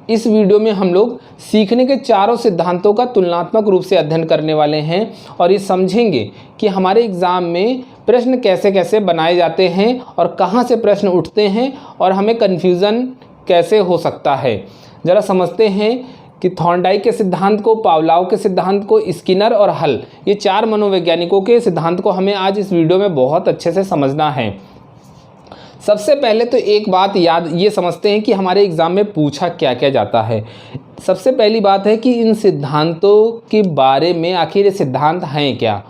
इस वीडियो में हम लोग सीखने के चारों सिद्धांतों का तुलनात्मक रूप से अध्ययन करने वाले हैं और ये समझेंगे कि हमारे एग्ज़ाम में प्रश्न कैसे कैसे बनाए जाते हैं और कहाँ से प्रश्न उठते हैं और हमें कन्फ्यूज़न कैसे हो सकता है। ज़रा समझते हैं कि थॉर्नडाइक के सिद्धांत को, पावलोव के सिद्धांत को, स्किनर और हल, ये 4 मनोवैज्ञानिकों के सिद्धांत को हमें आज इस वीडियो में बहुत अच्छे से समझना है। सबसे पहले तो एक बात ये समझते हैं कि हमारे एग्ज़ाम में पूछा क्या क्या जाता है। सबसे पहली बात है कि इन सिद्धांतों के बारे में आखिर ये सिद्धांत हैं क्या।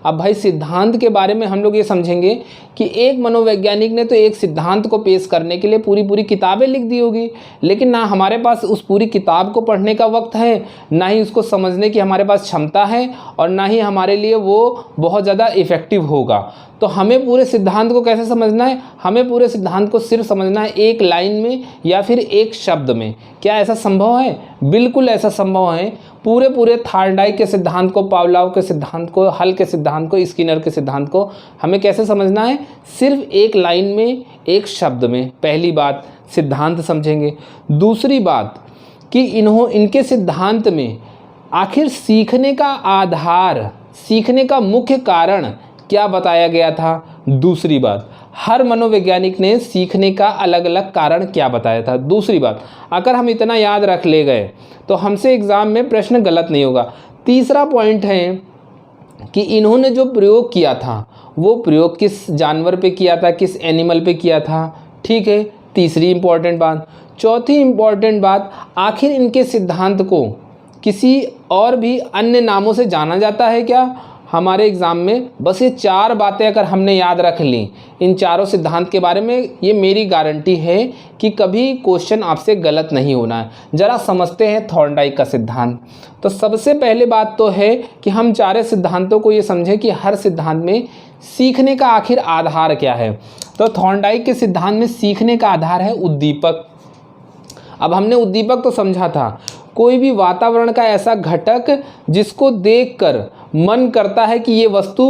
अब भाई सिद्धांत के बारे में हम लोग ये समझेंगे कि एक मनोवैज्ञानिक ने तो एक सिद्धांत को पेश करने के लिए पूरी किताबें लिख दी होगी, लेकिन ना हमारे पास उस पूरी किताब को पढ़ने का वक्त है, ना ही उसको समझने की हमारे पास क्षमता है, और ना ही हमारे लिए वो बहुत ज़्यादा इफ़ेक्टिव होगा। तो हमें पूरे सिद्धांत को कैसे समझना है? हमें पूरे सिद्धांत को सिर्फ समझना है एक लाइन में या फिर एक शब्द में। क्या ऐसा संभव है? बिल्कुल ऐसा संभव है। पूरे थॉर्नडाइक के सिद्धांत को, पावलोव के सिद्धांत को, हल के सिद्धांत को, स्किनर के सिद्धांत को हमें कैसे समझना है? सिर्फ एक लाइन में, एक शब्द में। पहली बात सिद्धांत समझेंगे। दूसरी बात कि इनके सिद्धांत में आखिर सीखने का आधार, सीखने का मुख्य कारण क्या बताया गया था। दूसरी बात, हर मनोवैज्ञानिक ने सीखने का अलग अलग कारण क्या बताया था। दूसरी बात, अगर हम इतना याद रख ले गए तो हमसे एग्ज़ाम में प्रश्न गलत नहीं होगा। तीसरा पॉइंट है कि इन्होंने जो प्रयोग किया था वो प्रयोग किस जानवर पे किया था, किस एनिमल पे किया था। ठीक है, तीसरी इंपॉर्टेंट बात। चौथी इंपॉर्टेंट बात, आखिर इनके सिद्धांत को किसी और भी अन्य नामों से जाना जाता है क्या हमारे एग्ज़ाम में। बस ये 4 बातें अगर हमने याद रख ली इन चारों सिद्धांत के बारे में, ये मेरी गारंटी है कि कभी क्वेश्चन आपसे गलत नहीं होना है। ज़रा समझते हैं थॉर्नडाइक का सिद्धांत। तो सबसे पहले बात तो है कि हम 4 सिद्धांतों को ये समझें कि हर सिद्धांत में सीखने का आखिर आधार क्या है। तो थॉर्नडाइक के सिद्धांत में सीखने का आधार है उद्दीपक। अब हमने उद्दीपक तो समझा था, कोई भी वातावरण का ऐसा घटक जिसको देखकर मन करता है कि ये वस्तु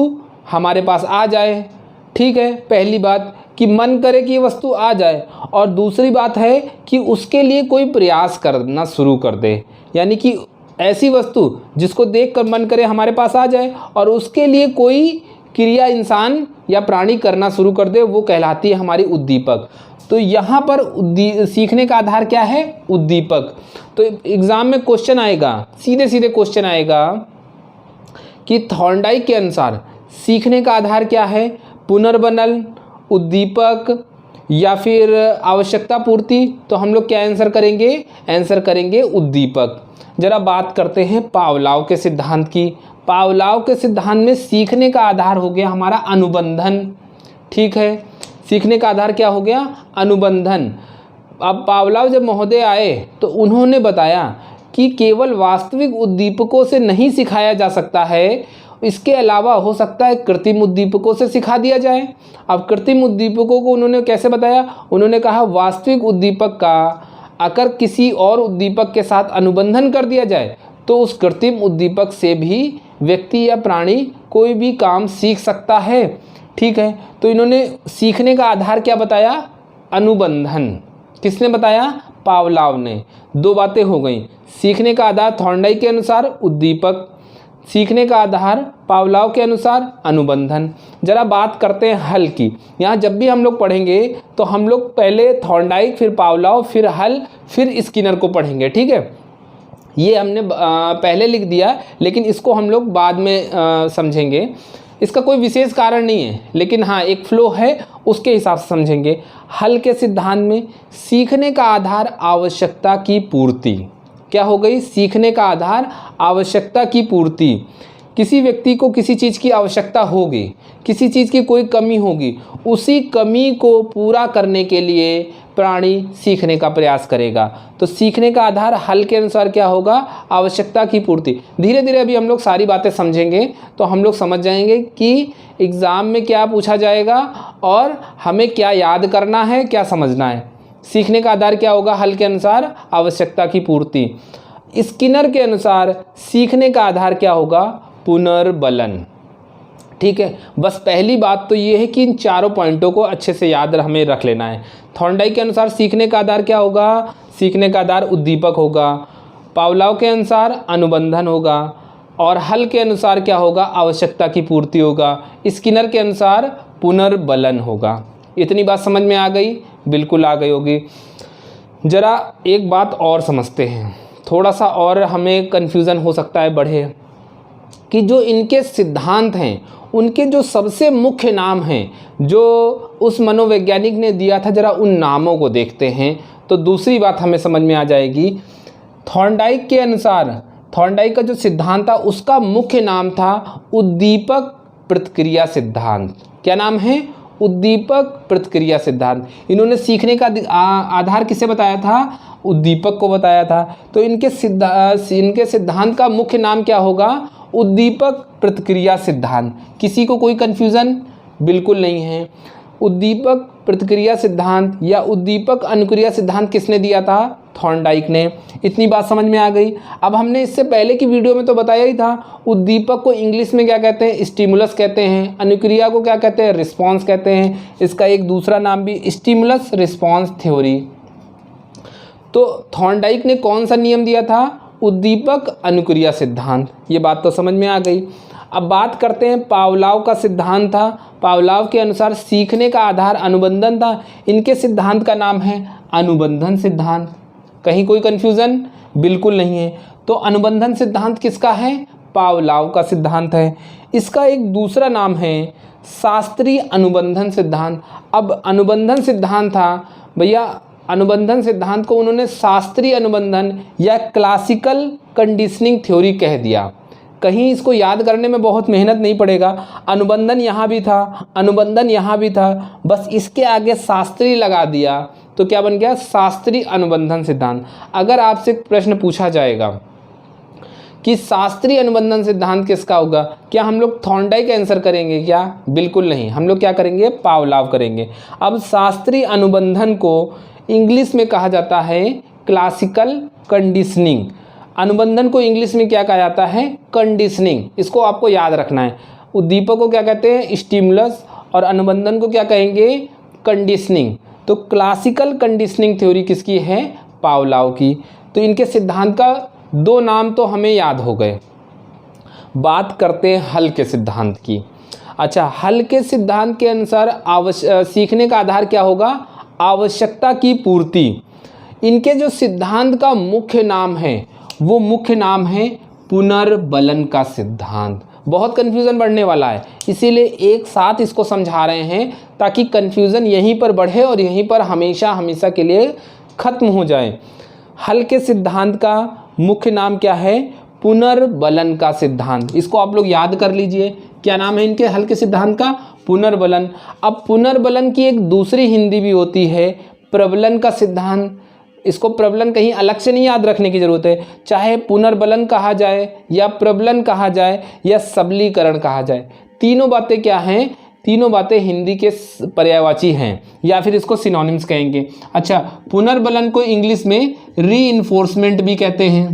हमारे पास आ जाए। ठीक है, पहली बात कि मन करे कि ये वस्तु आ जाए, और दूसरी बात है कि उसके लिए कोई प्रयास करना शुरू कर दे। यानी कि ऐसी वस्तु जिसको देखकर मन करे हमारे पास आ जाए और उसके लिए कोई क्रिया इंसान या प्राणी करना शुरू कर दे, वो कहलाती है हमारी उद्दीपक। तो यहाँ पर सीखने का आधार क्या है? उद्दीपक। तो एग्ज़ाम में क्वेश्चन आएगा, सीधे क्वेश्चन आएगा कि थॉर्नडाइक के अनुसार सीखने का आधार क्या है? पुनर्बनन, उद्दीपक या फिर आवश्यकता पूर्ति। तो हम लोग क्या आंसर करेंगे? आंसर करेंगे उद्दीपक। ज़रा बात करते हैं पावलोव के सिद्धांत की। पावलोव के सिद्धांत में सीखने का आधार हो गया हमारा अनुबंधन। ठीक है, सीखने का आधार क्या हो गया? अनुबंधन। अब पावलोव जब महोदय आए तो उन्होंने बताया कि केवल वास्तविक उद्दीपकों से नहीं सिखाया जा सकता है, इसके अलावा हो सकता है कृत्रिम उद्दीपकों से सिखा दिया जाए। अब कृत्रिम उद्दीपकों को उन्होंने कैसे बताया? उन्होंने कहा वास्तविक उद्दीपक का अगर किसी और उद्दीपक के साथ अनुबंधन कर दिया जाए तो उस कृत्रिम उद्दीपक से भी व्यक्ति या प्राणी कोई भी काम सीख सकता है। ठीक है, तो इन्होंने सीखने का आधार क्या बताया? अनुबंधन। किसने बताया? पावलोव ने। 2 बातें हो गई। सीखने का आधार थॉर्नडाइक के अनुसार उद्दीपक, सीखने का आधार पावलोव के अनुसार अनुबंधन। जरा बात करते हैं हल की। यहाँ जब भी हम लोग पढ़ेंगे तो हम लोग पहले थॉर्नडाइक, फिर पावलोव, फिर हल, फिर स्किनर को पढ़ेंगे। ठीक है, ये हमने पहले लिख दिया, लेकिन इसको हम लोग बाद में समझेंगे। इसका कोई विशेष कारण नहीं है, लेकिन हाँ एक फ्लो है, उसके हिसाब से समझेंगे। हल के सिद्धांत में सीखने का आधार आवश्यकता की पूर्ति। क्या हो गई? सीखने का आधार आवश्यकता की पूर्ति। किसी व्यक्ति को किसी चीज़ की आवश्यकता होगी, किसी चीज़ की कोई कमी होगी, उसी कमी को पूरा करने के लिए प्राणी सीखने का प्रयास करेगा। तो सीखने का आधार हल के अनुसार क्या होगा? आवश्यकता की पूर्ति। धीरे धीरे अभी हम लोग सारी बातें समझेंगे तो हम लोग समझ जाएंगे कि एग्ज़ाम में क्या पूछा जाएगा और हमें क्या याद करना है, क्या समझना है। सीखने का आधार क्या होगा? हल के अनुसार आवश्यकता की पूर्ति। स्किनर के अनुसार सीखने का आधार क्या होगा? पुनर्बलन। ठीक है, बस पहली बात तो ये है कि इन चारों पॉइंटों को अच्छे से याद हमें रख लेना है। थॉर्नडाइक के अनुसार सीखने का आधार क्या होगा? सीखने का आधार उद्दीपक होगा, पावलोव के अनुसार अनुबंधन होगा, और हल के अनुसार क्या होगा, आवश्यकता की पूर्ति होगा, स्किनर के अनुसार पुनर्बलन होगा। इतनी बात समझ में आ गई? बिल्कुल आ गई होगी। ज़रा एक बात और समझते हैं, थोड़ा सा और हमें कन्फ्यूज़न हो सकता है बढ़े, कि जो इनके सिद्धांत हैं उनके जो सबसे मुख्य नाम हैं जो उस मनोवैज्ञानिक ने दिया था, ज़रा उन नामों को देखते हैं तो दूसरी बात हमें समझ में आ जाएगी। थॉर्नडाइक के अनुसार, थॉर्नडाइक का जो सिद्धांत था उसका मुख्य नाम था उद्दीपक प्रतिक्रिया सिद्धांत। क्या नाम है? उद्दीपक प्रतिक्रिया सिद्धांत। इन्होंने सीखने का आधार किसे बताया था? उद्दीपक को बताया था। तो इनके सिद्धांत का मुख्य नाम क्या होगा? उद्दीपक प्रतिक्रिया सिद्धांत। किसी को कोई कन्फ्यूज़न? बिल्कुल नहीं है। उद्दीपक प्रतिक्रिया सिद्धांत या उद्दीपक अनुक्रिया सिद्धांत किसने दिया था? थॉर्नडाइक ने। इतनी बात समझ में आ गई। अब हमने इससे पहले की वीडियो में तो बताया ही था, उद्दीपक को इंग्लिश में क्या कहते हैं? स्टिमुलस कहते हैं। अनुक्रिया को क्या कहते हैं? रिस्पॉन्स कहते हैं। इसका एक दूसरा नाम भी स्टिमुलस रिस्पॉन्स थ्योरी। तो थॉर्नडाइक ने कौन सा नियम दिया था? उद्दीपक अनुक्रिया सिद्धांत। ये बात तो समझ में आ गई। अब बात करते हैं पावलोव का सिद्धांत था। पावलोव के अनुसार सीखने का आधार अनुबंधन था। इनके सिद्धांत का नाम है अनुबंधन सिद्धांत। कहीं कोई कन्फ्यूज़न? बिल्कुल नहीं है। तो अनुबंधन सिद्धांत किसका है? पावलोव का सिद्धांत है। इसका एक दूसरा नाम है शास्त्रीय अनुबंधन सिद्धांत। अब अनुबंधन सिद्धांत था भैया, अनुबंधन सिद्धांत को उन्होंने शास्त्रीय अनुबंधन या क्लासिकल कंडीशनिंग थ्योरी कह दिया। कहीं इसको याद करने में बहुत मेहनत नहीं पड़ेगा। अनुबंधन यहाँ भी था, अनुबंधन यहाँ भी था, बस इसके आगे शास्त्रीय लगा दिया तो क्या बन गया? शास्त्रीय अनुबंधन सिद्धांत। अगर आपसे प्रश्न पूछा जाएगा कि शास्त्रीय अनुबंधन सिद्धांत किसका होगा, क्या हम लोग थॉर्नडाइक आंसर करेंगे क्या? बिल्कुल नहीं, हम लोग क्या करेंगे? पावलोव करेंगे। अब शास्त्रीय अनुबंधन को इंग्लिश में कहा जाता है क्लासिकल कंडीशनिंग। अनुबंधन को इंग्लिश में क्या कहा जाता है? कंडीशनिंग। इसको आपको याद रखना है। उद्दीपक को क्या कहते हैं? स्टिमुलस, और अनुबंधन को क्या कहेंगे? कंडीशनिंग। तो क्लासिकल कंडीशनिंग थ्योरी किसकी है? पावलोव की। तो इनके सिद्धांत का दो नाम तो हमें याद हो गए। बात करते हैं हल के सिद्धांत की। अच्छा, हल के सिद्धांत के अनुसार सीखने का आधार क्या होगा? आवश्यकता की पूर्ति। इनके जो सिद्धांत का मुख्य नाम है वो मुख्य नाम है पुनर्बलन का सिद्धांत। बहुत कन्फ्यूज़न बढ़ने वाला है, इसीलिए एक साथ इसको समझा रहे हैं ताकि कन्फ्यूज़न यहीं पर बढ़े और यहीं पर हमेशा हमेशा के लिए ख़त्म हो जाए। हल के सिद्धांत का मुख्य नाम क्या है? पुनर्बलन का सिद्धांत। इसको आप लोग याद कर लीजिए। क्या नाम है इनके हल के सिद्धांत का? पुनर्बलन। अब पुनर्बलन की एक दूसरी हिंदी भी होती है प्रबलन का सिद्धांत। इसको प्रबलन कहीं अलग से नहीं याद रखने की ज़रूरत है, चाहे पुनर्बलन कहा जाए या प्रबलन कहा जाए या सबलीकरण कहा जाए, तीनों बातें क्या हैं? तीनों बातें हिंदी के पर्यायवाची हैं, या फिर इसको सिनोनिम्स कहेंगे। अच्छा, पुनर्बलन को इंग्लिश में रीइंफोर्समेंट भी कहते हैं,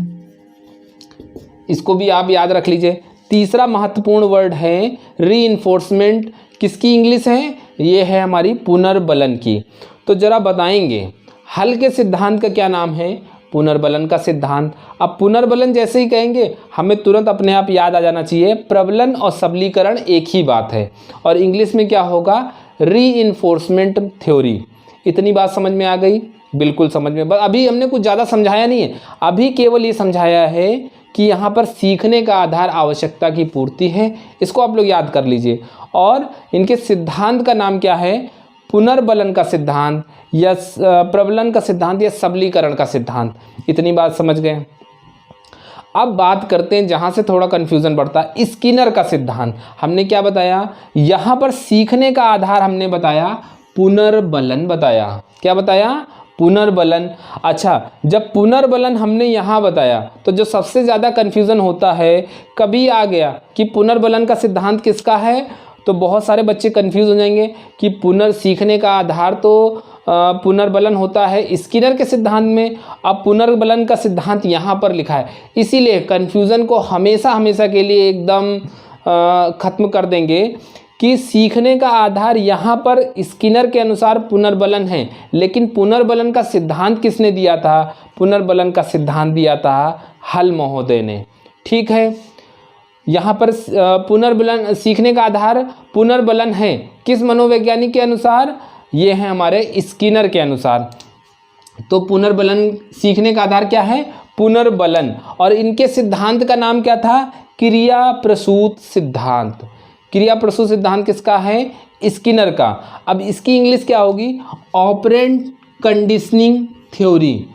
इसको भी आप याद रख लीजिए। तीसरा महत्वपूर्ण वर्ड है रीइंफोर्समेंट। किसकी इंग्लिश है? ये है हमारी पुनर्बलन की। तो ज़रा बताएंगे हल के सिद्धांत का क्या नाम है? पुनर्बलन का सिद्धांत। अब पुनर्बलन जैसे ही कहेंगे हमें तुरंत अपने आप याद आ जाना चाहिए प्रबलन और सबलीकरण एक ही बात है, और इंग्लिश में क्या होगा? Reinforcement theory. इतनी बात समझ में आ गई? बिल्कुल समझ में। अभी हमने कुछ ज़्यादा समझाया नहीं है, अभी केवल ये समझाया है कि यहाँ पर सीखने का आधार आवश्यकता की पूर्ति है। इसको आप लोग याद कर लीजिए। और इनके सिद्धांत का नाम क्या है? पुनर्बलन का सिद्धांत या प्रबलन का सिद्धांत या सबलीकरण का सिद्धांत। इतनी बात समझ गए। अब बात करते हैं जहाँ से थोड़ा कन्फ्यूज़न बढ़ता है, स्किनर का सिद्धांत। हमने क्या बताया? यहाँ पर सीखने का आधार हमने बताया पुनर्बलन बताया। क्या बताया? पुनर्बलन। अच्छा, जब पुनर्बलन हमने यहाँ बताया तो जो सबसे ज़्यादा कन्फ्यूज़न होता है, कभी आ गया कि पुनर्बलन का सिद्धांत किसका है, तो बहुत सारे बच्चे कंफ्यूज हो जाएंगे कि सीखने का आधार तो पुनर्बलन होता है स्किनर के सिद्धांत में, अब पुनर्बलन का सिद्धांत यहाँ पर लिखा है। इसीलिए कन्फ्यूज़न को हमेशा हमेशा के लिए एकदम ख़त्म कर देंगे कि सीखने का आधार यहाँ पर स्किनर के अनुसार पुनर्बलन है, लेकिन पुनर्बलन का सिद्धांत किसने दिया था? पुनर्बलन का सिद्धांत दिया था हल महोदय ने। ठीक है, यहाँ पर पुनर्बलन, सीखने का आधार पुनर्बलन है किस मनोवैज्ञानिक के अनुसार? ये है हमारे स्किनर के अनुसार। तो पुनर्बलन, सीखने का आधार क्या है? पुनर्बलन। और इनके सिद्धांत का नाम क्या था? क्रिया प्रसूत सिद्धांत। क्रिया प्रसूत सिद्धांत किसका है? स्किनर का। अब इसकी इंग्लिश क्या होगी? Operant conditioning theory.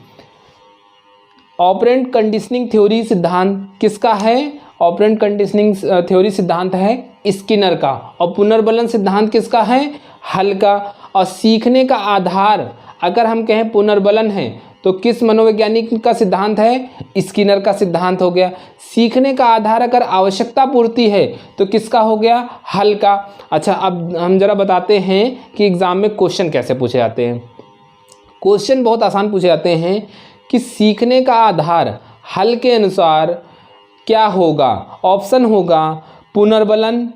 Operant conditioning theory सिद्धांत किसका है? ऑपरेंट कंडीशनिंग थ्योरी सिद्धांत है स्किनर का। और पुनर्बलन सिद्धांत किसका है? हल का। और सीखने का आधार अगर हम कहें पुनर्बलन है तो किस मनोवैज्ञानिक का सिद्धांत है? स्किनर का सिद्धांत हो गया। सीखने का आधार अगर आवश्यकता पूर्ति है तो किसका हो गया? हल का। अच्छा, अब हम जरा बताते हैं कि एग्जाम में क्वेश्चन कैसे पूछे जाते हैं। क्वेश्चन बहुत आसान पूछे जाते हैं कि सीखने का आधार हल के अनुसार क्या होगा? ऑप्शन होगा पुनर्बलन,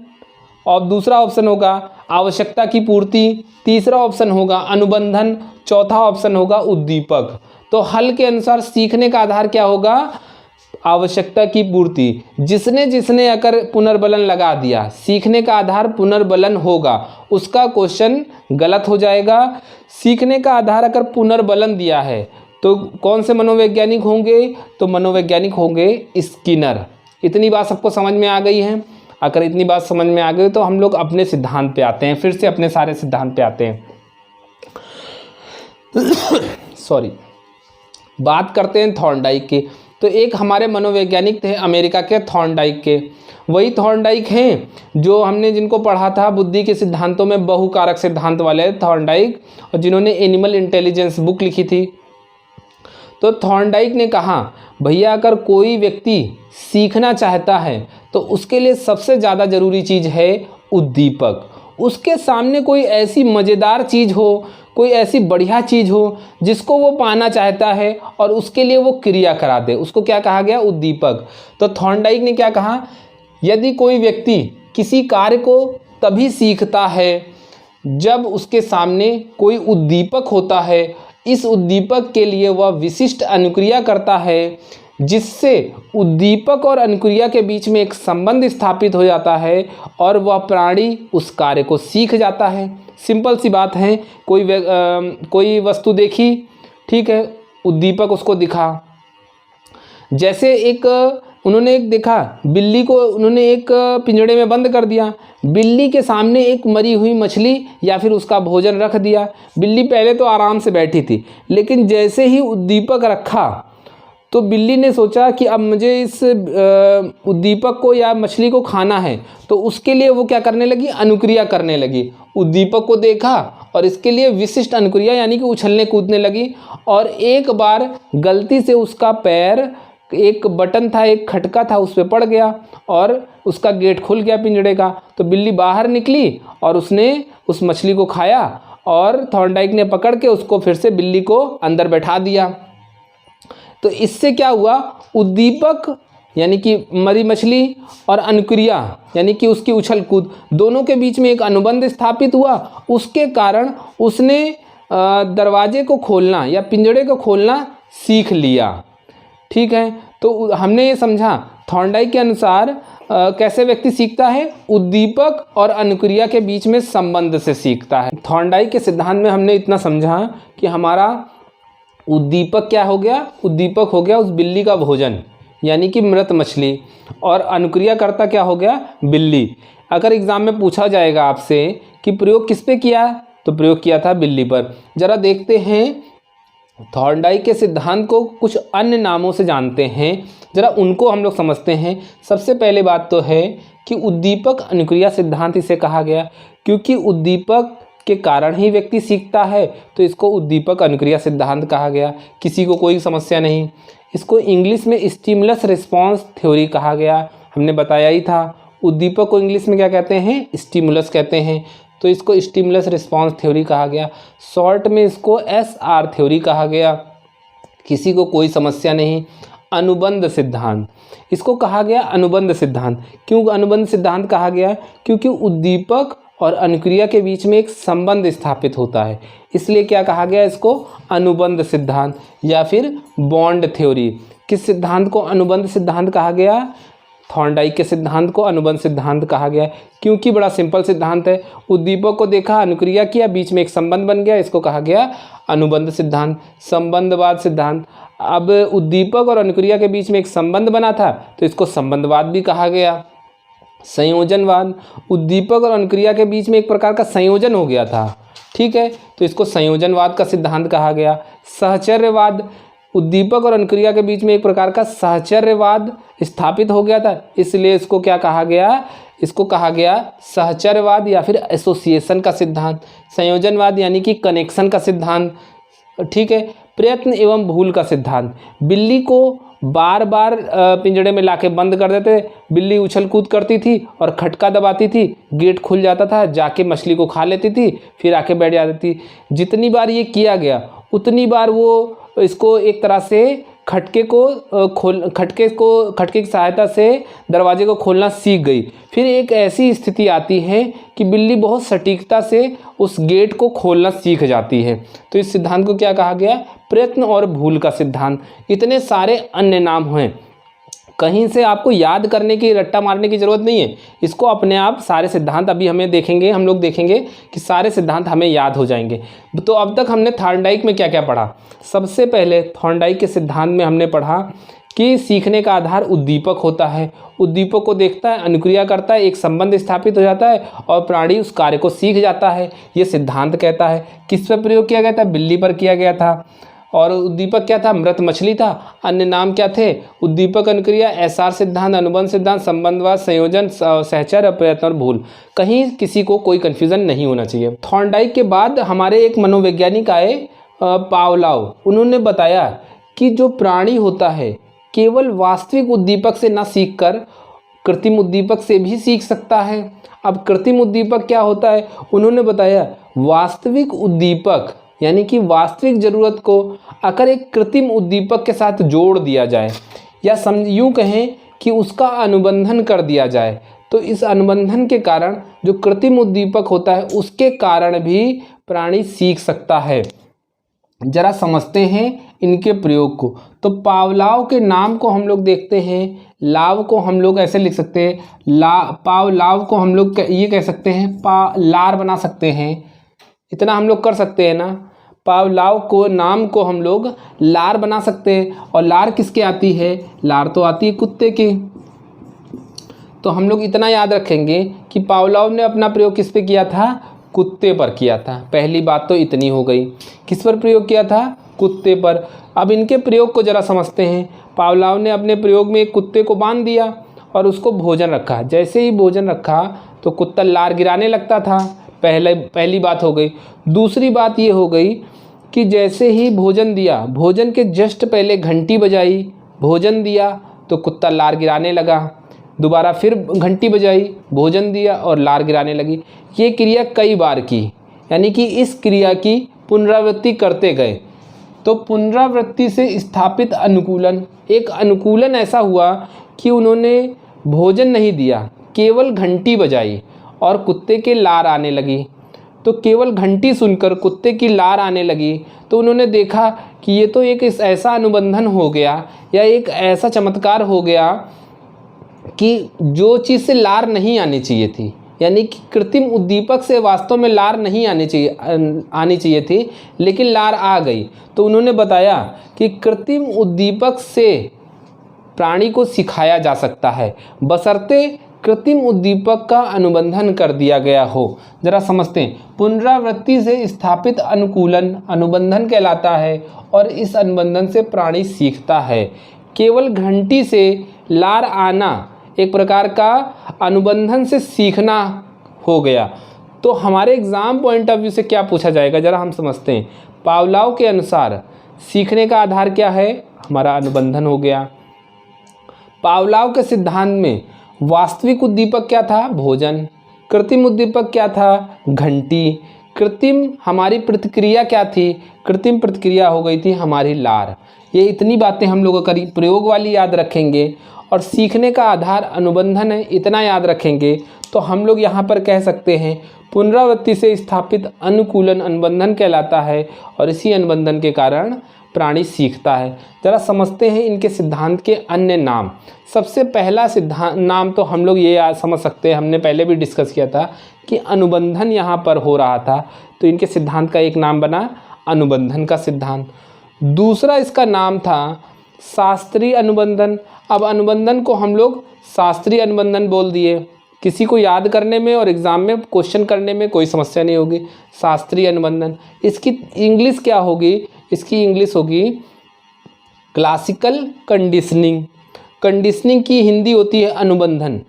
और दूसरा ऑप्शन होगा आवश्यकता की पूर्ति, तीसरा ऑप्शन होगा अनुबंधन, चौथा ऑप्शन होगा उद्दीपक। तो हल के अनुसार सीखने का आधार क्या होगा? आवश्यकता की पूर्ति। जिसने जिसने अगर पुनर्बलन लगा दिया, सीखने का आधार पुनर्बलन होगा, उसका क्वेश्चन गलत हो जाएगा। सीखने का आधार अगर पुनर्बलन दिया है तो कौन से मनोवैज्ञानिक होंगे? तो मनोवैज्ञानिक होंगे स्किनर। इतनी बात सबको समझ में आ गई है? अगर इतनी बात समझ में आ गई तो हम लोग अपने सिद्धांत पे आते हैं, फिर से अपने सारे सिद्धांत पे आते हैं। सॉरी, बात करते हैं थॉर्नडाइक की। तो एक हमारे मनोवैज्ञानिक थे अमेरिका के, थॉर्नडाइक के। वही थॉर्नडाइक हैं जो हमने जिनको पढ़ा था बुद्धि के सिद्धांतों में बहुकारक सिद्धांत वाले थॉर्नडाइक, और जिन्होंने एनिमल इंटेलिजेंस बुक लिखी थी। तो थॉर्नडाइक ने कहा, भैया अगर कोई व्यक्ति सीखना चाहता है तो उसके लिए सबसे ज़्यादा ज़रूरी चीज़ है उद्दीपक। उसके सामने कोई ऐसी मज़ेदार चीज़ हो, कोई ऐसी बढ़िया चीज़ हो जिसको वो पाना चाहता है और उसके लिए वो क्रिया करा दे, उसको क्या कहा गया? उद्दीपक। तो थॉर्नडाइक ने क्या कहा? यदि कोई व्यक्ति किसी कार्य को तभी सीखता है जब उसके सामने कोई उद्दीपक होता है, इस उद्दीपक के लिए वह विशिष्ट अनुक्रिया करता है, जिससे उद्दीपक और अनुक्रिया के बीच में एक संबंध स्थापित हो जाता है और वह प्राणी उस कार्य को सीख जाता है। सिंपल सी बात है, कोई वस्तु देखी, ठीक है, उद्दीपक उसको दिखा। जैसे उन्होंने एक देखा, बिल्ली को उन्होंने एक पिंजड़े में बंद कर दिया, बिल्ली के सामने एक मरी हुई मछली या फिर उसका भोजन रख दिया। बिल्ली पहले तो आराम से बैठी थी, लेकिन जैसे ही उद्दीपक रखा तो बिल्ली ने सोचा कि अब मुझे इस उद्दीपक को या मछली को खाना है, तो उसके लिए वो क्या करने लगी? अनुक्रिया करने लगी। उद्दीपक को देखा और इसके लिए विशिष्ट अनुक्रिया यानी कि उछलने कूदने लगी, और एक बार गलती से उसका पैर, एक बटन था, एक खटका था, उस पर पड़ गया और उसका गेट खुल गया पिंजड़े का। तो बिल्ली बाहर निकली और उसने उस मछली को खाया, और थॉर्नडाइक ने पकड़ के उसको फिर से बिल्ली को अंदर बैठा दिया। तो इससे क्या हुआ? उद्दीपक यानी कि मरी मछली और अनुक्रिया यानी कि उसकी उछल कूद, दोनों के बीच में एक अनुबंध स्थापित हुआ। उसके कारण उसने दरवाजे को खोलना या पिंजड़े को खोलना सीख लिया। ठीक है, तो हमने ये समझा थॉर्नडाइक के अनुसार कैसे व्यक्ति सीखता है? उद्दीपक और अनुक्रिया के बीच में संबंध से सीखता है। थॉर्नडाइक के सिद्धांत में हमने इतना समझा कि हमारा उद्दीपक क्या हो गया? उद्दीपक हो गया उस बिल्ली का भोजन यानी कि मृत मछली, और अनुक्रिया करता क्या हो गया? बिल्ली। अगर एग्ज़ाम में पूछा जाएगा आपसे कि प्रयोग किस पे किया, तो प्रयोग किया था बिल्ली पर। ज़रा देखते हैं थॉर्नडाइक के सिद्धांत को कुछ अन्य नामों से जानते हैं, ज़रा उनको हम लोग समझते हैं। सबसे पहले बात तो है कि उद्दीपक अनुक्रिया सिद्धांत इसे कहा गया क्योंकि उद्दीपक के कारण ही व्यक्ति सीखता है, तो इसको उद्दीपक अनुक्रिया सिद्धांत कहा गया। किसी को कोई समस्या नहीं। इसको इंग्लिश में स्टिमुलस रिस्पॉन्स थ्योरी कहा गया, हमने बताया ही था। उद्दीपक को इंग्लिश में क्या कहते हैं? स्टिमुलस कहते हैं, तो इसको स्टिमुलस रिस्पॉन्स थ्योरी कहा गया। शॉर्ट में इसको SR थ्योरी कहा गया। किसी को कोई समस्या नहीं। अनुबंध सिद्धांत। इसको कहा गया अनुबंध सिद्धांत। क्यों अनुबंध सिद्धांत कहा गया? क्योंकि उद्दीपक और अनुक्रिया के बीच में एक संबंध स्थापित होता है, इसलिए क्या कहा गया इसको? अनुबंध सिद्धांत या फिर बॉन्ड थ्योरी। किस सिद्धांत को अनुबंध सिद्धांत कहा गया? थॉर्नडाइक के सिद्धांत को अनुबंध सिद्धांत कहा गया, क्योंकि बड़ा सिंपल सिद्धांत है। उद्दीपक को देखा, अनुक्रिया किया, बीच में एक संबंध बन गया, इसको कहा गया अनुबंध सिद्धांत। संबंधवाद सिद्धांत, अब उद्दीपक और अनुक्रिया के बीच में एक संबंध बना था तो इसको संबंधवाद भी कहा गया। संयोजनवाद, उद्दीपक और अनुक्रिया के बीच में एक प्रकार का संयोजन हो गया था, ठीक है, तो इसको संयोजनवाद का सिद्धांत कहा गया। सहचर्यवाद, उद्दीपक और अनुक्रिया के बीच में एक प्रकार का सहचर्यवाद स्थापित हो गया था, इसलिए इसको क्या कहा गया? इसको कहा गया सहचर्यवाद या फिर एसोसिएशन का सिद्धांत। संयोजनवाद यानी कि कनेक्शन का सिद्धांत, ठीक है। प्रयत्न एवं भूल का सिद्धांत, बिल्ली को बार बार पिंजड़े में लाके बंद कर देते, बिल्ली उछल कूद करती थी और खटका दबाती थी, गेट खुल जाता था, जाके मछली को खा लेती थी, फिर आके बैठ जाती थी। जितनी बार ये किया गया उतनी बार वो इसको एक तरह से खटके की सहायता से दरवाजे को खोलना सीख गई। फिर एक ऐसी स्थिति आती है कि बिल्ली बहुत सटीकता से उस गेट को खोलना सीख जाती है, तो इस सिद्धांत को क्या कहा गया? प्रयत्न और भूल का सिद्धांत। इतने सारे अन्य नाम हैं, कहीं से आपको याद करने की, रट्टा मारने की ज़रूरत नहीं है, इसको अपने आप सारे सिद्धांत अभी हम लोग देखेंगे कि सारे सिद्धांत हमें याद हो जाएंगे। तो अब तक हमने थॉर्नडाइक में क्या क्या पढ़ा? सबसे पहले थॉर्नडाइक के सिद्धांत में हमने पढ़ा कि सीखने का आधार उद्दीपक होता है, उद्दीपक को देखता है, अनुक्रिया करता है, एक संबंध स्थापित हो जाता है और प्राणी उस कार्य को सीख जाता है, ये सिद्धांत कहता है। किस पर प्रयोग किया गया था? बिल्ली पर किया गया था। और उद्दीपक क्या था? मृत मछली था। अन्य नाम क्या थे? उद्दीपक, अनुक्रिया, एसआर सिद्धांत, अनुबंध सिद्धांत, संबंधवाद, संयोजन, सहचर्य, प्रयत्न और भूल। कहीं किसी को कोई कन्फ्यूज़न नहीं होना चाहिए। थॉर्नडाइक के बाद हमारे एक मनोवैज्ञानिक आए, पावलोव। उन्होंने बताया कि जो प्राणी होता है केवल वास्तविक उद्दीपक से ना सीखकर कृत्रिम उद्दीपक से भी सीख सकता है। अब कृत्रिम उद्दीपक क्या होता है? उन्होंने बताया वास्तविक उद्दीपक यानी कि वास्तविक ज़रूरत को अगर एक कृत्रिम उद्दीपक के साथ जोड़ दिया जाए या यूँ कहें कि उसका अनुबंधन कर दिया जाए, तो इस अनुबंधन के कारण जो कृत्रिम उद्दीपक होता है उसके कारण भी प्राणी सीख सकता है। जरा समझते हैं इनके प्रयोग को। तो पावलोव के नाम को हम लोग देखते हैं, लाव को हम लोग ऐसे लिख सकते हैं, पावलोव को हम लोग ये कह सकते हैं लार बना सकते हैं, इतना हम लोग कर सकते हैं ना। पावलोव को नाम को हम लोग लार बना सकते हैं, और लार किसके आती है? लार तो आती है कुत्ते की। तो हम लोग इतना याद रखेंगे कि पावलोव ने अपना प्रयोग किस पे किया था? कुत्ते पर किया था। पहली बात तो इतनी हो गई। किस पर प्रयोग किया था? कुत्ते पर। अब इनके प्रयोग को ज़रा समझते हैं। पावलोव ने अपने प्रयोग में एक कुत्ते को बांध दिया और उसको भोजन रखा। जैसे ही भोजन रखा तो कुत्ता लार गिराने लगता था, पहली बात हो गई। दूसरी बात ये हो गई कि जैसे ही भोजन दिया, भोजन के जस्ट पहले घंटी बजाई, भोजन दिया तो कुत्ता लार गिराने लगा, दोबारा फिर घंटी बजाई, भोजन दिया और लार गिराने लगी। ये क्रिया कई बार की, यानी कि इस क्रिया की पुनरावृत्ति करते गए। तो पुनरावृत्ति से स्थापित अनुकूलन, एक अनुकूलन ऐसा हुआ कि उन्होंने भोजन नहीं दिया, केवल घंटी बजाई और कुत्ते के लार आने लगी। तो केवल घंटी सुनकर कुत्ते की लार आने लगी, तो उन्होंने देखा कि ये तो एक ऐसा अनुबंधन हो गया या एक ऐसा चमत्कार हो गया कि जो चीज़ से लार नहीं आनी चाहिए थी, यानी कि कृत्रिम उद्दीपक से वास्तव में लार नहीं आनी चाहिए थी, लेकिन लार आ गई। तो उन्होंने बताया कि कृत्रिम उद्दीपक से प्राणी को सिखाया जा सकता है, बशर्ते कृत्रिम उद्दीपक का अनुबंधन कर दिया गया हो। जरा समझते हैं। पुनरावृत्ति से स्थापित अनुकूलन अनुबंधन कहलाता है और इस अनुबंधन से प्राणी सीखता है। केवल घंटी से लार आना एक प्रकार का अनुबंधन से सीखना हो गया। तो हमारे एग्ज़ाम पॉइंट ऑफ व्यू से क्या पूछा जाएगा, ज़रा हम समझते हैं। पावलोव के अनुसार सीखने का आधार क्या है? हमारा अनुबंधन हो गया। पावलोव के सिद्धांत में वास्तविक उद्दीपक क्या था? भोजन। कृत्रिम उद्दीपक क्या था? घंटी। कृत्रिम हमारी प्रतिक्रिया क्या थी? कृत्रिम प्रतिक्रिया हो गई थी हमारी लार। ये इतनी बातें हम लोग अगर प्रयोग वाली याद रखेंगे और सीखने का आधार अनुबंधन है इतना याद रखेंगे तो हम लोग यहाँ पर कह सकते हैं पुनरावृत्ति से स्थापित अनुकूलन अनुबंधन कहलाता है और इसी अनुबंधन के कारण प्राणी सीखता है। जरा समझते हैं इनके सिद्धांत के अन्य नाम। सबसे पहला सिद्धांत नाम तो हम लोग ये याद समझ सकते हैं, हमने पहले भी डिस्कस किया था कि अनुबंधन यहाँ पर हो रहा था, तो इनके सिद्धांत का एक नाम बना अनुबंधन का सिद्धांत। दूसरा इसका नाम था शास्त्रीय अनुबंधन। अब अनुबंधन को हम लोग शास्त्रीय अनुबंधन बोल दिए, किसी को याद करने में और एग्ज़ाम में क्वेश्चन करने में कोई समस्या नहीं होगी। शास्त्रीय अनुबंधन, इसकी इंग्लिश क्या होगी? इसकी इंग्लिश होगी क्लासिकल कंडीशनिंग। कंडीशनिंग की हिंदी होती है अनुबंधन।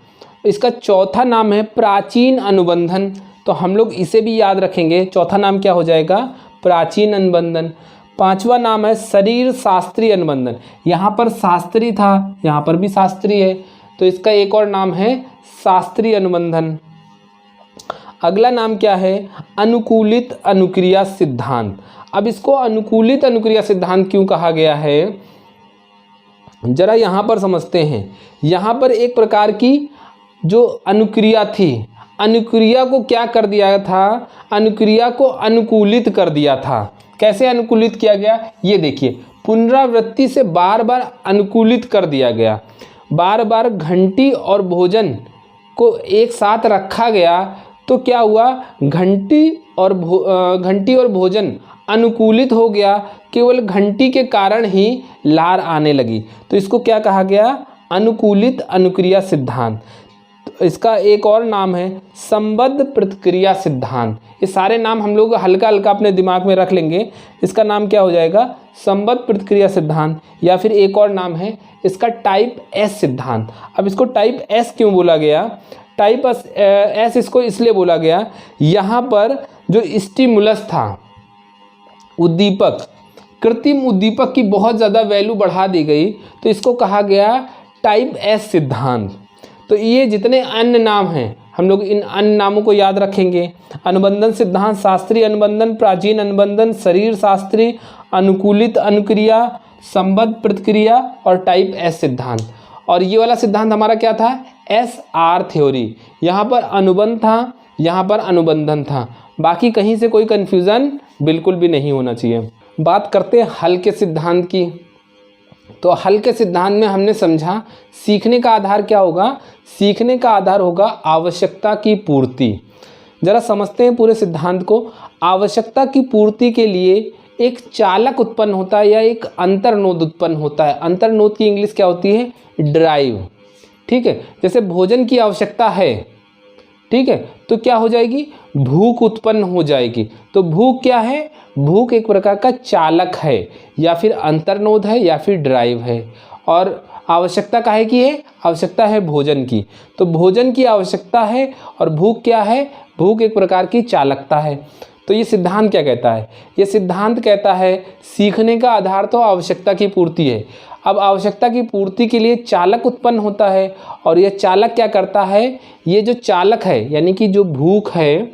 इसका चौथा नाम है प्राचीन अनुबंधन, तो हम लोग इसे भी याद रखेंगे। चौथा नाम क्या हो जाएगा? प्राचीन अनुबंधन। पांचवा नाम है शरीर शास्त्रीय अनुबंधन। यहाँ पर शास्त्री था, यहाँ पर भी शास्त्रीय है, तो इसका एक और नाम है शास्त्रीय अनुबंधन। अगला नाम क्या है? अनुकूलित अनुक्रिया सिद्धांत। अब इसको अनुकूलित अनुक्रिया सिद्धांत क्यों कहा गया है, जरा यहाँ पर समझते हैं। यहाँ पर एक प्रकार की जो अनुक्रिया थी, अनुक्रिया को क्या कर दिया था? अनुक्रिया को अनुकूलित कर दिया था। कैसे अनुकूलित किया गया? ये देखिए, पुनरावृत्ति से बार बार अनुकूलित कर दिया गया। बार बार घंटी और भोजन को एक साथ रखा गया तो क्या हुआ? घंटी और भोजन अनुकूलित हो गया, केवल घंटी के कारण ही लार आने लगी, तो इसको क्या कहा गया? अनुकूलित अनुक्रिया सिद्धांत। तो इसका एक और नाम है संबद्ध प्रतिक्रिया सिद्धांत। ये सारे नाम हम लोग हल्का हल्का अपने दिमाग में रख लेंगे। इसका नाम क्या हो जाएगा? संबद्ध प्रतिक्रिया सिद्धांत, या फिर एक और नाम है इसका टाइप एस सिद्धांत। अब इसको टाइप एस क्यों बोला गया? टाइप एस इसको इसलिए बोला गया, यहाँ पर जो स्टिमुलस था, उद्दीपक, कृत्रिम उद्दीपक की बहुत ज़्यादा वैल्यू बढ़ा दी गई, तो इसको कहा गया टाइप एस सिद्धांत। तो ये जितने अन्य नाम हैं हम लोग इन अन्य नामों को याद रखेंगे। अनुबंधन सिद्धांत, शास्त्रीय अनुबंधन, प्राचीन अनुबंधन, शरीर शास्त्रीय, अनुकूलित अनुक्रिया, संबद्ध प्रतिक्रिया और टाइप एस सिद्धांत। और ये वाला सिद्धांत हमारा क्या था? SR theory. यहाँ पर अनुबंध था, यहाँ पर अनुबंधन था, बाकी कहीं से कोई कन्फ्यूज़न बिल्कुल भी नहीं होना चाहिए। बात करते हैं हल के सिद्धांत की। तो हल के सिद्धांत में हमने समझा सीखने का आधार क्या होगा? सीखने का आधार होगा आवश्यकता की पूर्ति। जरा समझते हैं पूरे सिद्धांत को। आवश्यकता की पूर्ति के लिए एक चालक उत्पन्न होता है या एक अंतर्नोद उत्पन्न होता है। अंतर्नोद की इंग्लिश क्या होती है? ड्राइव। ठीक है, जैसे भोजन की आवश्यकता है, ठीक है, तो क्या हो जाएगी? भूख उत्पन्न हो जाएगी। तो भूख क्या है? भूख एक प्रकार का चालक है, या फिर अंतर्नोद है, या फिर ड्राइव है। और आवश्यकता का है कि ये आवश्यकता है भोजन की, तो भोजन की आवश्यकता है। और भूख क्या है? भूख एक प्रकार की चालकता है। तो ये सिद्धांत क्या कहता है? ये सिद्धांत कहता है सीखने का आधार तो आवश्यकता की पूर्ति है। अब आवश्यकता की पूर्ति के लिए चालक उत्पन्न होता है, और यह चालक क्या करता है? ये जो चालक है यानी कि जो भूख है,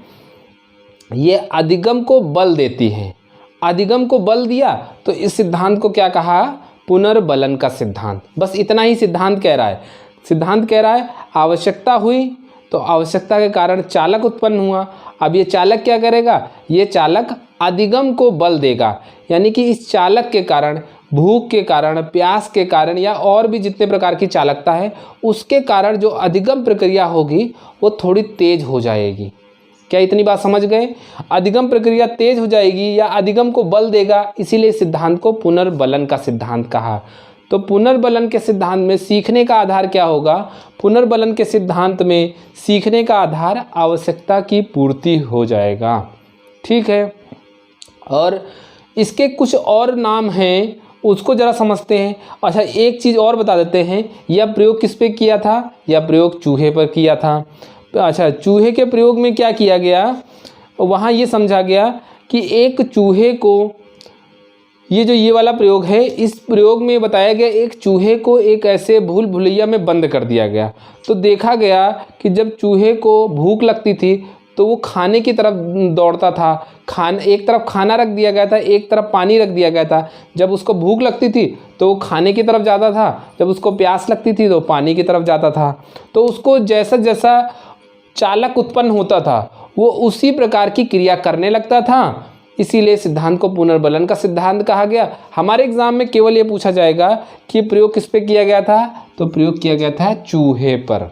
ये अधिगम को बल देती है। अधिगम को बल दिया तो इस सिद्धांत को क्या कहा? पुनर्बलन का सिद्धांत। बस इतना ही सिद्धांत कह रहा है। सिद्धांत कह रहा है आवश्यकता हुई तो आवश्यकता के कारण चालक उत्पन्न हुआ। अब ये चालक क्या करेगा? ये चालक अधिगम को बल देगा, यानी कि इस चालक के कारण, भूख के कारण, प्यास के कारण, या और भी जितने प्रकार की चालकता है, उसके कारण जो अधिगम प्रक्रिया होगी वो थोड़ी तेज हो जाएगी। क्या इतनी बात समझ गए? अधिगम प्रक्रिया तेज हो जाएगी या अधिगम को बल देगा, इसीलिए सिद्धांत को पुनर्बलन का सिद्धांत कहा। तो पुनर्बलन के सिद्धांत में सीखने का आधार क्या होगा? पुनर्बलन के सिद्धांत में सीखने का आधार आवश्यकता की पूर्ति हो जाएगा। ठीक है, और इसके कुछ और नाम हैं, उसको ज़रा समझते हैं। अच्छा, एक चीज़ और बता देते हैं, यह प्रयोग किस पे किया था? यह प्रयोग चूहे पर किया था। अच्छा, चूहे के प्रयोग में क्या किया गया? वहाँ ये समझा गया कि एक चूहे को, ये वाला प्रयोग है, इस प्रयोग में बताया गया एक चूहे को एक ऐसे भूल भुलैया में बंद कर दिया गया। तो देखा गया कि जब चूहे को भूख लगती थी तो वो खाने की तरफ दौड़ता था। एक तरफ खाना रख दिया गया था, एक तरफ पानी रख दिया गया था। जब उसको भूख लगती थी तो वो खाने की तरफ जाता था, जब उसको प्यास लगती थी तो पानी की तरफ जाता था। तो उसको जैसा जैसा चालक उत्पन्न होता था वो उसी प्रकार की क्रिया करने लगता था। इसीलिए सिद्धांत को पुनर्बलन का सिद्धांत कहा गया। हमारे एग्जाम में केवल ये पूछा जाएगा कि प्रयोग किस पे किया गया था, तो प्रयोग किया गया था चूहे पर।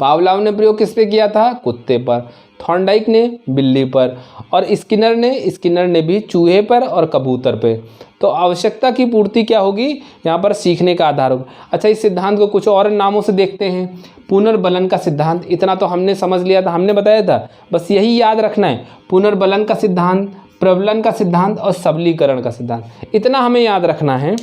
पावलोव ने प्रयोग किस पे किया था, कुत्ते पर। थॉर्नडाइक ने बिल्ली पर, और स्किनर ने भी चूहे पर और कबूतर पे। तो आवश्यकता की पूर्ति क्या होगी, यहाँ पर सीखने का आधार होगा। अच्छा, इस सिद्धांत को कुछ और नामों से देखते हैं। पुनर्बलन का सिद्धांत, इतना तो हमने समझ लिया था, हमने बताया था, बस यही याद रखना है। पुनर्बलन का सिद्धांत, प्रबलन का सिद्धांत और सबलीकरण का सिद्धांत, इतना हमें याद रखना है।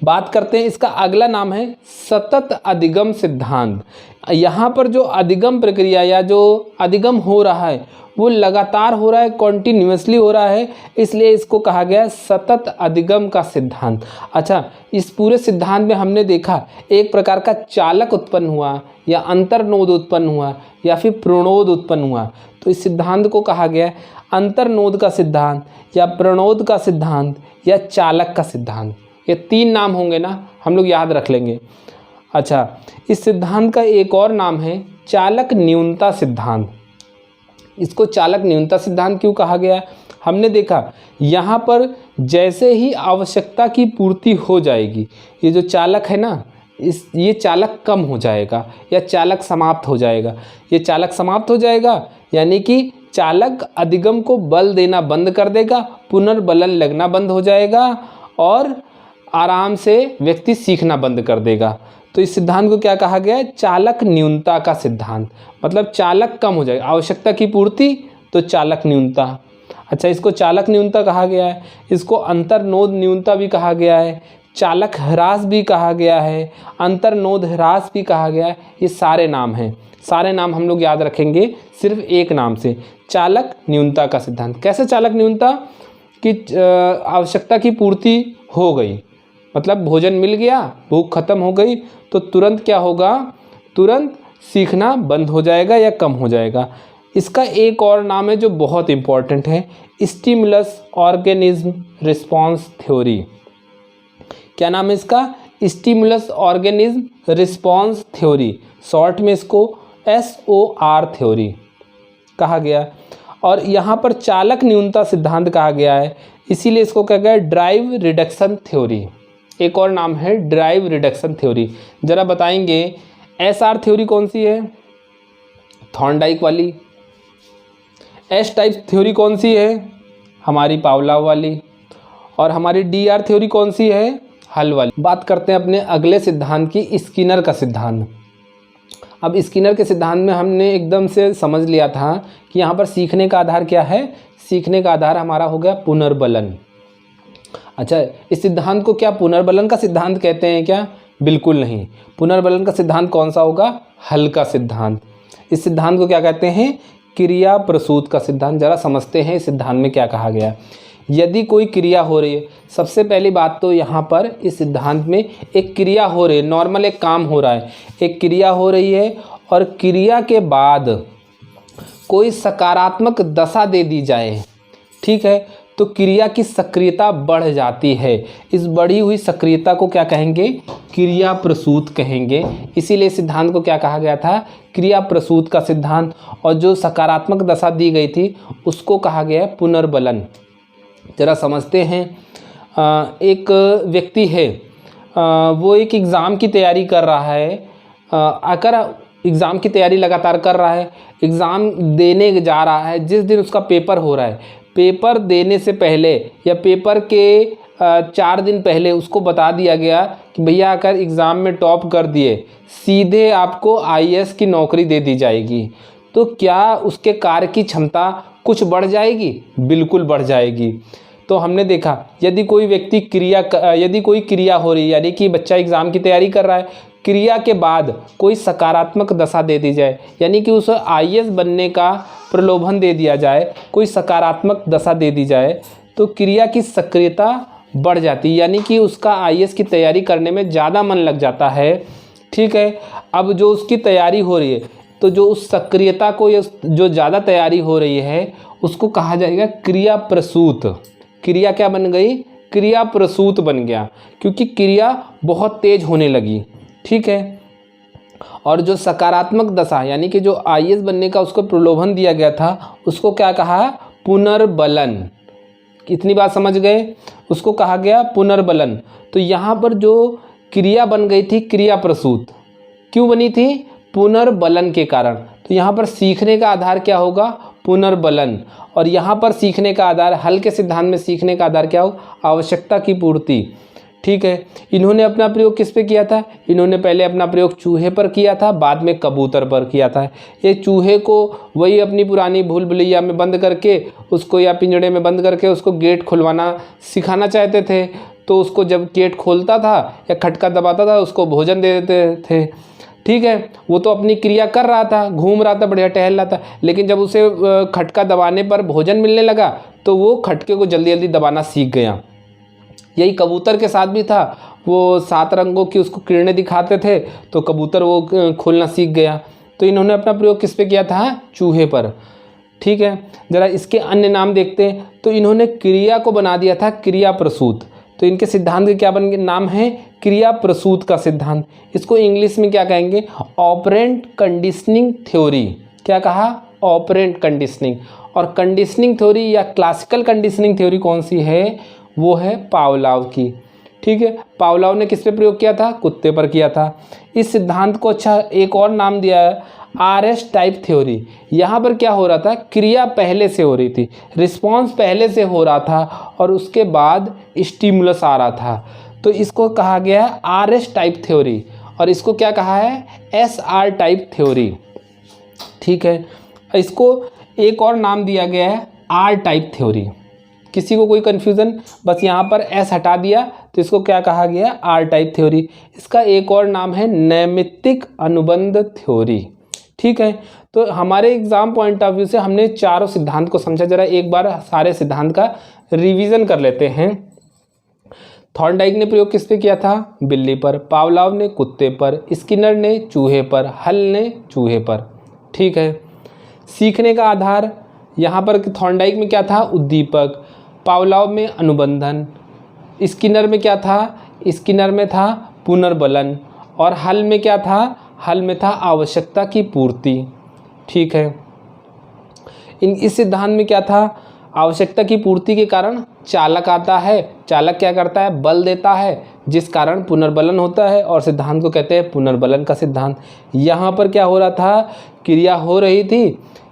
बात करते हैं, इसका अगला नाम है सतत अधिगम सिद्धांत। यहाँ पर जो अधिगम प्रक्रिया या जो अधिगम हो रहा है वो लगातार हो रहा है, कॉन्टिन्यूसली हो रहा है, इसलिए इसको कहा गया सतत अधिगम का सिद्धांत। अच्छा, इस पूरे सिद्धांत में हमने देखा एक प्रकार का चालक उत्पन्न हुआ या अंतर्नोद उत्पन्न हुआ या फिर प्रणोद उत्पन्न हुआ। तो इस सिद्धांत को कहा गया अंतर्नोद का सिद्धांत या प्रणोद का सिद्धांत या चालक का सिद्धांत। ये 3 नाम होंगे ना, हम लोग याद रख लेंगे। अच्छा, इस सिद्धांत का एक और नाम है चालक न्यूनता सिद्धांत। इसको चालक न्यूनता सिद्धांत क्यों कहा गया, हमने देखा यहाँ पर जैसे ही आवश्यकता की पूर्ति हो जाएगी, ये जो चालक है ना, ये चालक कम हो जाएगा या चालक समाप्त हो जाएगा। ये चालक समाप्त हो जाएगा यानी कि चालक अधिगम को बल देना बंद कर देगा, पुनर्बलन लगना बंद हो जाएगा और आराम से व्यक्ति सीखना बंद कर देगा। तो इस सिद्धांत को क्या कहा गया है, चालक न्यूनता का सिद्धांत। मतलब चालक कम हो जाएगा, आवश्यकता की पूर्ति तो चालक न्यूनता। अच्छा, इसको चालक न्यूनता कहा गया है, इसको अंतर्नोद न्यूनता भी कहा गया है, चालक ह्रास भी कहा गया है, अंतर्नोद ह्रास भी कहा गया है। ये सारे नाम हैं, सारे नाम हम लोग याद रखेंगे सिर्फ एक नाम से, चालक न्यूनता का सिद्धांत। कैसे चालक न्यूनता, कि आवश्यकता की पूर्ति हो गई, मतलब भोजन मिल गया, भूख खत्म हो गई, तो तुरंत क्या होगा, तुरंत सीखना बंद हो जाएगा या कम हो जाएगा। इसका एक और नाम है जो बहुत इम्पॉर्टेंट है, स्टिमुलस ऑर्गेनिज्म रिस्पॉन्स थ्योरी। क्या नाम है इसका, stimulus organism response theory, short में इसको SOR थ्योरी कहा गया। और यहाँ पर चालक न्यूनता सिद्धांत कहा गया है, इसीलिए इसको कहा गया ड्राइव रिडक्शन थ्योरी। एक और नाम है ड्राइव रिडक्शन थ्योरी। जरा बताएंगे SR थ्योरी कौन सी है, थॉर्नडाइक वाली। S टाइप थ्योरी कौन सी है, हमारी पावलोव वाली। और हमारी DR थ्योरी कौन सी है, हल वाली। बात करते हैं अपने अगले सिद्धांत की, स्किनर का सिद्धांत। अब स्किनर के सिद्धांत में हमने एकदम से समझ लिया था कि यहाँ पर सीखने का आधार क्या है, सीखने का आधार हमारा हो गया पुनर्बलन। अच्छा, इस सिद्धांत को क्या पुनर्बलन का सिद्धांत कहते हैं क्या, बिल्कुल नहीं। पुनर्बलन का सिद्धांत कौन सा होगा, हल का सिद्धांत। इस सिद्धांत को क्या कहते हैं, क्रिया प्रसूत का सिद्धांत। जरा समझते हैं इस सिद्धांत में क्या कहा गया। यदि कोई क्रिया हो रही है, सबसे पहली बात तो यहाँ पर इस सिद्धांत में एक क्रिया हो रही है, नॉर्मल एक काम हो रहा है, एक क्रिया हो रही है और क्रिया के बाद कोई सकारात्मक दशा दे दी जाए, ठीक है, तो क्रिया की सक्रियता बढ़ जाती है। इस बढ़ी हुई सक्रियता को क्या कहेंगे, क्रिया प्रसूत कहेंगे। इसीलिए सिद्धांत को क्या कहा गया था, क्रिया प्रसूत का सिद्धांत। और जो सकारात्मक दशा दी गई थी उसको कहा गया पुनर्बलन। जरा समझते हैं, एक व्यक्ति है, वो एक एग्ज़ाम की तैयारी कर रहा है, अगर एग्ज़ाम की तैयारी लगातार कर रहा है, एग्ज़ाम देने जा रहा है, जिस दिन उसका पेपर हो रहा है, पेपर देने से पहले या पेपर के 4 दिन पहले उसको बता दिया गया कि भैया अगर एग्ज़ाम में टॉप कर दिए सीधे आपको IAS की नौकरी दे दी जाएगी। तो क्या उसके कार्य की क्षमता कुछ बढ़ जाएगी, बिल्कुल बढ़ जाएगी। तो हमने देखा यदि कोई व्यक्ति यदि कोई क्रिया हो रही है, यानी कि बच्चा एग्ज़ाम की तैयारी कर रहा है, क्रिया के बाद कोई सकारात्मक दशा दे दी जाए, यानी कि उसे IAS बनने का प्रलोभन दे दिया जाए, कोई सकारात्मक दशा दे दी जाए, तो क्रिया की सक्रियता बढ़ जाती है, यानी कि उसका IAS की तैयारी करने में ज़्यादा मन लग जाता है। ठीक है, अब जो उसकी तैयारी हो रही है तो जो उस सक्रियता को या जो ज़्यादा तैयारी हो रही है उसको कहा जाएगा क्रिया प्रसूत। क्रिया क्या बन गई? क्रिया प्रसूत बन गया, क्योंकि क्रिया बहुत तेज होने लगी। ठीक है। और जो सकारात्मक दशा यानी कि जो आईएएस बनने का उसको प्रलोभन दिया गया था उसको क्या कहा? पुनर्बलन। इतनी बात समझ गए? उसको कहा गया पुनर्बलन। तो यहाँ पर जो क्रिया बन गई थी क्रिया प्रसूत, क्यों बनी थी? पुनर्बलन के कारण। तो यहाँ पर सीखने का आधार क्या होगा? पुनर्बलन। और यहाँ पर सीखने का आधार, हल के सिद्धांत में सीखने का आधार क्या होगा? आवश्यकता की पूर्ति। ठीक है। इन्होंने अपना प्रयोग किस पे किया था? इन्होंने पहले अपना प्रयोग चूहे पर किया था, बाद में कबूतर पर किया था। ये चूहे को वही अपनी पुरानी भूल भुलैया में बंद करके उसको, या पिंजड़े में बंद करके उसको गेट खुलवाना सिखाना चाहते थे। तो उसको जब गेट खोलता था या खटका दबाता था उसको भोजन दे देते थे। ठीक है। वो तो अपनी क्रिया कर रहा था, घूम रहा था, बढ़िया टहल रहा था, लेकिन जब उसे खटका दबाने पर भोजन मिलने लगा तो वो खटके को जल्दी जल्दी दबाना सीख गया। यही कबूतर के साथ भी था। वो 7 रंगों की उसको किरणें दिखाते थे तो कबूतर वो खोलना सीख गया। तो इन्होंने अपना प्रयोग किस पे किया था? चूहे पर। ठीक है। ज़रा इसके अन्य नाम देखते हैं। तो इन्होंने क्रिया को बना दिया था क्रिया प्रसूत। तो इनके सिद्धांत के क्या बन गए? नाम है क्रिया प्रसूत का सिद्धांत। इसको इंग्लिश में क्या कहेंगे? Operant conditioning theory. क्या कहा? Operant conditioning. और कंडीशनिंग थ्योरी या क्लासिकल कंडीशनिंग थ्योरी कौन सी है? वो है पावलोव की। ठीक है। पावलोव ने किस पे प्रयोग किया था? कुत्ते पर किया था। इस सिद्धांत को अच्छा एक और नाम दिया है आरएस टाइप थ्योरी। यहाँ पर क्या हो रहा था? क्रिया पहले से हो रही थी, रिस्पॉन्स पहले से हो रहा था और उसके बाद स्टिमुलस आ रहा था। तो इसको कहा गया है आरएस टाइप थ्योरी। और इसको क्या कहा है? SR type theory. ठीक है। इसको एक और नाम दिया गया है आर टाइप थ्योरी। किसी को कोई कन्फ्यूज़न? बस यहाँ पर एस हटा दिया तो इसको क्या कहा गया? R type theory. इसका एक और नाम है नैमित्तिक अनुबंध थ्योरी। ठीक है। तो हमारे एग्जाम पॉइंट ऑफ व्यू से हमने चारों सिद्धांत को समझा। जरा एक बार सारे सिद्धांत का रिवीजन कर लेते हैं। थॉर्नडाइक ने प्रयोग किस पे किया था? बिल्ली पर। पावलोव ने कुत्ते पर, स्किनर ने चूहे पर, हल ने चूहे पर। ठीक है। सीखने का आधार यहाँ पर थॉर्नडाइक में क्या था? उद्दीपक। पावलोव में अनुबंधन। स्किनर में क्या था? स्किनर में था पुनर्बलन। और हल में क्या था? हल में था आवश्यकता की पूर्ति। ठीक है। इस सिद्धांत में क्या था? आवश्यकता की पूर्ति के कारण चालक आता है। चालक क्या करता है? बल देता है, जिस कारण पुनर्बलन होता है और सिद्धांत को कहते हैं पुनर्बलन का सिद्धांत। यहाँ पर क्या हो रहा था? क्रिया हो रही थी।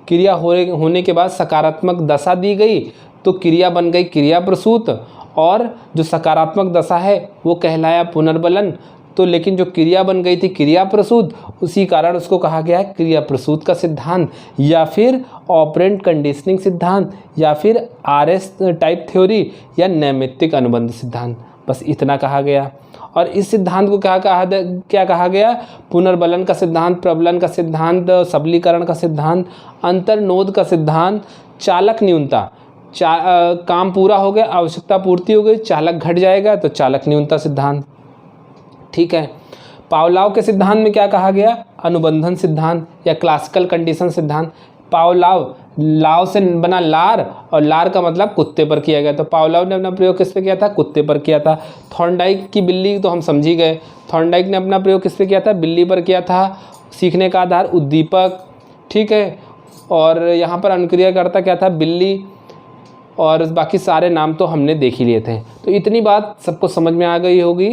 क्रिया होने के बाद सकारात्मक दशा दी गई तो क्रिया बन गई क्रिया प्रसूत, और जो सकारात्मक दशा है वो कहलाया पुनर्बलन। तो लेकिन जो क्रिया बन गई थी क्रिया प्रसूत, उसी कारण उसको कहा गया है क्रिया प्रसूत का सिद्धांत, या फिर ऑपरेंट कंडीशनिंग सिद्धांत, या फिर आरएस टाइप थ्योरी, या नैमित्तिक अनुबंध सिद्धांत। बस इतना कहा गया। और इस सिद्धांत को क्या कहा गया? पुनर्बलन का सिद्धांत, प्रबलन का सिद्धांत, सबलीकरण का सिद्धांत, अंतर्नोद का सिद्धांत, चालक न्यूनता। काम पूरा हो गया, आवश्यकता पूर्ति हो गई, चालक घट जाएगा तो चालक न्यूनता सिद्धांत। ठीक है। पावलोव के सिद्धांत में क्या कहा गया? अनुबंधन सिद्धांत या क्लासिकल कंडीशन सिद्धांत। पावलोव, लाव से बना लार, और लार का मतलब कुत्ते पर किया गया। तो पावलोव ने अपना प्रयोग किस पे किया था? कुत्ते पर किया था। थॉर्नडाइक की बिल्ली तो हम समझ ही गए। थॉर्नडाइक ने अपना प्रयोग किस पे किया था? बिल्ली पर किया था। सीखने का आधार उद्दीपक। ठीक है। और यहाँ पर अनुक्रियाकर्ता क्या था? बिल्ली। और बाकी सारे नाम तो हमने देख ही लिए थे। तो इतनी बात सबको समझ में आ गई होगी।